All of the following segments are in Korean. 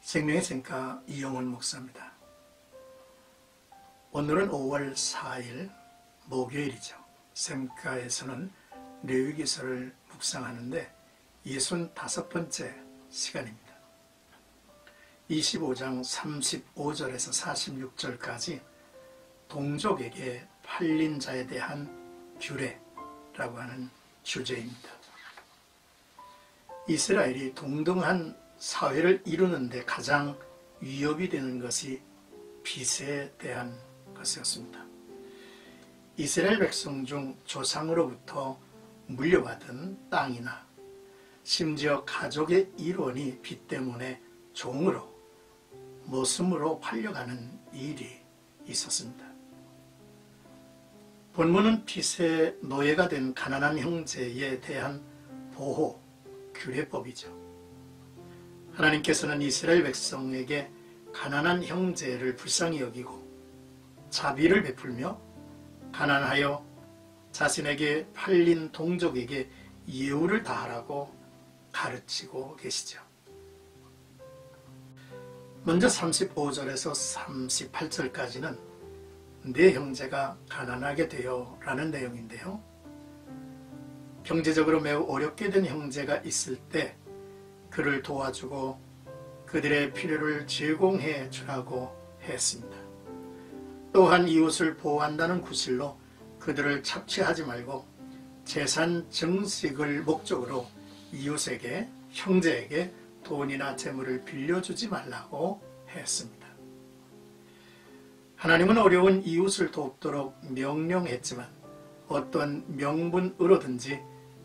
생명의 샘가 이영훈 목사입니다. 오늘은 5월 4일 목요일이죠. 샘가에서는 레위기서를 묵상하는데 65번째 시간입니다. 25장 35절에서 46절까지 동족에게 팔린 자에 대한 규례라고 하는 주제입니다. 이스라엘이 동등한 사회를 이루는데 가장 위협이 되는 것이 빚에 대한 것이었습니다. 이스라엘 백성 중 조상으로부터 물려받은 땅이나 심지어 가족의 일원이 빚 때문에 종으로 모슴으로 팔려가는 일이 있었습니다. 본문은 빚의 노예가 된 가난한 형제에 대한 보호, 규례법이죠. 하나님께서는 이스라엘 백성에게 가난한 형제를 불쌍히 여기고 자비를 베풀며 가난하여 자신에게 팔린 동족에게 예우를 다하라고 가르치고 계시죠. 먼저 35절에서 38절까지는 내 형제가 가난하게 되어 라는 내용인데요. 경제적으로 매우 어렵게 된 형제가 있을 때 그를 도와주고 그들의 필요를 제공해 주라고 했습니다. 또한 이웃을 보호한다는 구실로 그들을 착취하지 말고 재산 증식을 목적으로 이웃에게, 형제에게 돈이나 재물을 빌려주지 말라고 했습니다. 하나님은 어려운 이웃을 돕도록 명령했지만 어떤 명분으로든지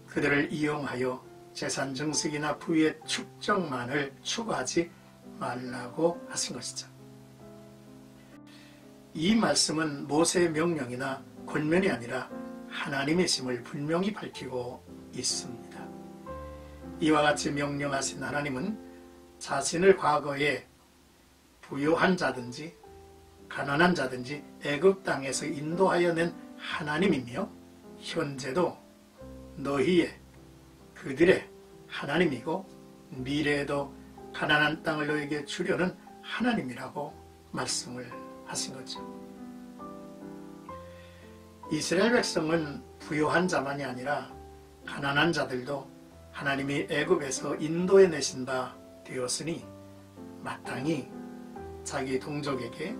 그들을 이용하여 재산 증식이나 부의 축적만을 추구하지 말라고 하신 것이죠. 이 말씀은 모세의 명령이나 권면이 아니라 하나님의 심을 분명히 밝히고 있습니다. 이와 같이 명령하신 하나님은 자신을 과거에 부유한 자든지 가난한 자든지 애굽 땅에서 인도하여 낸 하나님이며 현재도 너희의 그들의 하나님이고 미래에도 가난한 땅을 너에게 주려는 하나님이라고 말씀을 하신 거죠. 이스라엘 백성은 부유한 자만이 아니라 가난한 자들도 하나님이 애굽에서 인도해 내신 바 되었으니 마땅히 자기 동족에게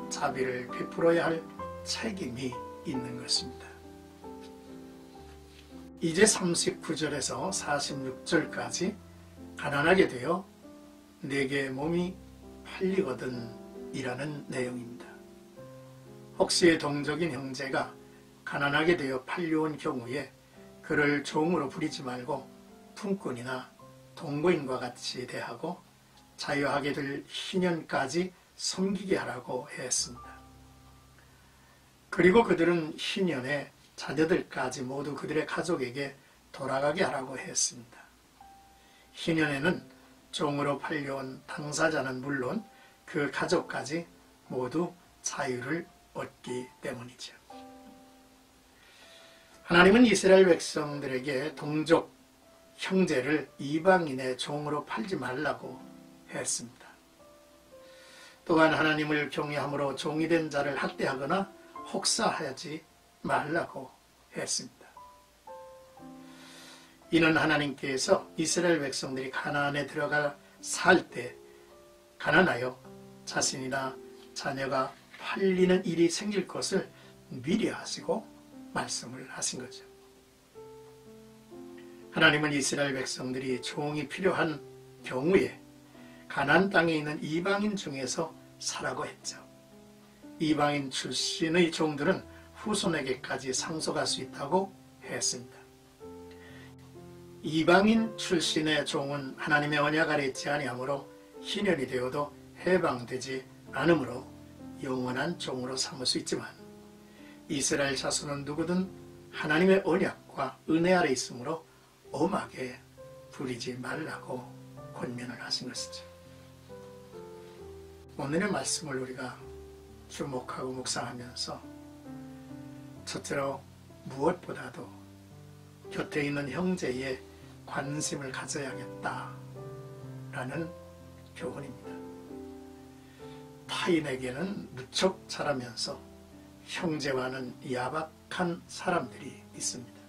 자비를 베풀어야 할 책임이 있는 것입니다. 이제 39절에서 46절까지 가난하게 되어 내게 몸이 팔리거든 이라는 내용입니다. 혹시 동족인 형제가 가난하게 되어 팔려온 경우에 그를 종으로 부리지 말고 품꾼이나 동거인과 같이 대하고 자유하게 될 희년까지 섬기게 하라고 했습니다. 그리고 그들은 희년에 자녀들까지 모두 그들의 가족에게 돌아가게 하라고 했습니다. 희년에는 종으로 팔려온 당사자는 물론 그 가족까지 모두 자유를 얻기 때문이죠. 하나님은 이스라엘 백성들에게 동족, 형제를 이방인의 종으로 팔지 말라고 했습니다. 또한 하나님을 경외함으로 종이 된 자를 학대하거나 혹사하지 말라고 했습니다. 이는 하나님께서 이스라엘 백성들이 가나안에 들어가 살 때 가난하여 자신이나 자녀가 팔리는 일이 생길 것을 미리 하시고 말씀을 하신 거죠. 하나님은 이스라엘 백성들이 종이 필요한 경우에 가나안 땅에 있는 이방인 중에서 사라고 했죠. 이방인 출신의 종들은 후손에게까지 상속할 수 있다고 했습니다. 이방인 출신의 종은 하나님의 언약 아래 있지 아니하므로 희년이 되어도 해방되지 않으므로 영원한 종으로 삼을 수 있지만 이스라엘 자손은 누구든 하나님의 언약과 은혜 아래 있으므로 엄하게 부리지 말라고 권면을 하신 것이죠. 오늘의 말씀을 우리가 주목하고 묵상하면서 첫째로 무엇보다도 곁에 있는 형제에 관심을 가져야겠다라는 교훈입니다. 타인에게는 무척 잘하면서 형제와는 야박한 사람들이 있습니다.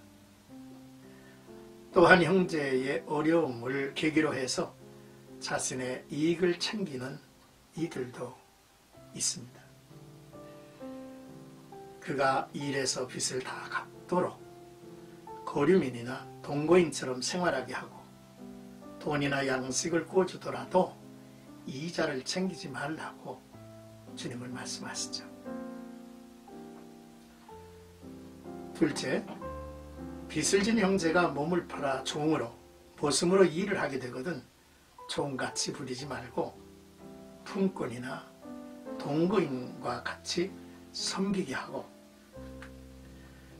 또한 형제의 어려움을 계기로 해서 자신의 이익을 챙기는 이들도 있습니다. 그가 일해서 빚을 다 갚도록 거류민이나 동거인처럼 생활하게 하고 돈이나 양식을 꿔주더라도 이자를 챙기지 말라고 주님은 말씀하시죠. 둘째, 빚을 진 형제가 몸을 팔아 종으로 보슴으로 일을 하게 되거든 종같이 부리지 말고 품꾼이나 동거인과 같이 섬기게 하고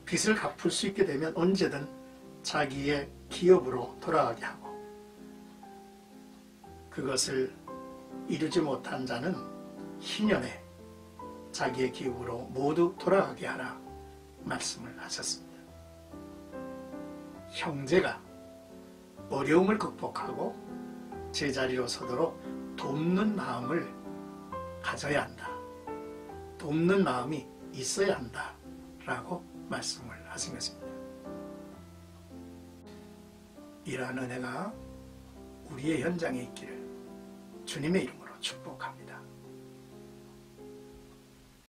빚을 갚을 수 있게 되면 언제든 자기의 기업으로 돌아가게 하고 그것을 이루지 못한 자는 희년에 자기의 기업으로 모두 돌아가게 하라 말씀을 하셨습니다. 형제가 어려움을 극복하고 제자리로 서도록 돕는 마음을 가져야 한다. 돕는 마음이 있어야 한다 라고 말씀을 하신 것입니다. 이러한 은혜가 우리의 현장에 있기를 주님의 이름으로 축복합니다.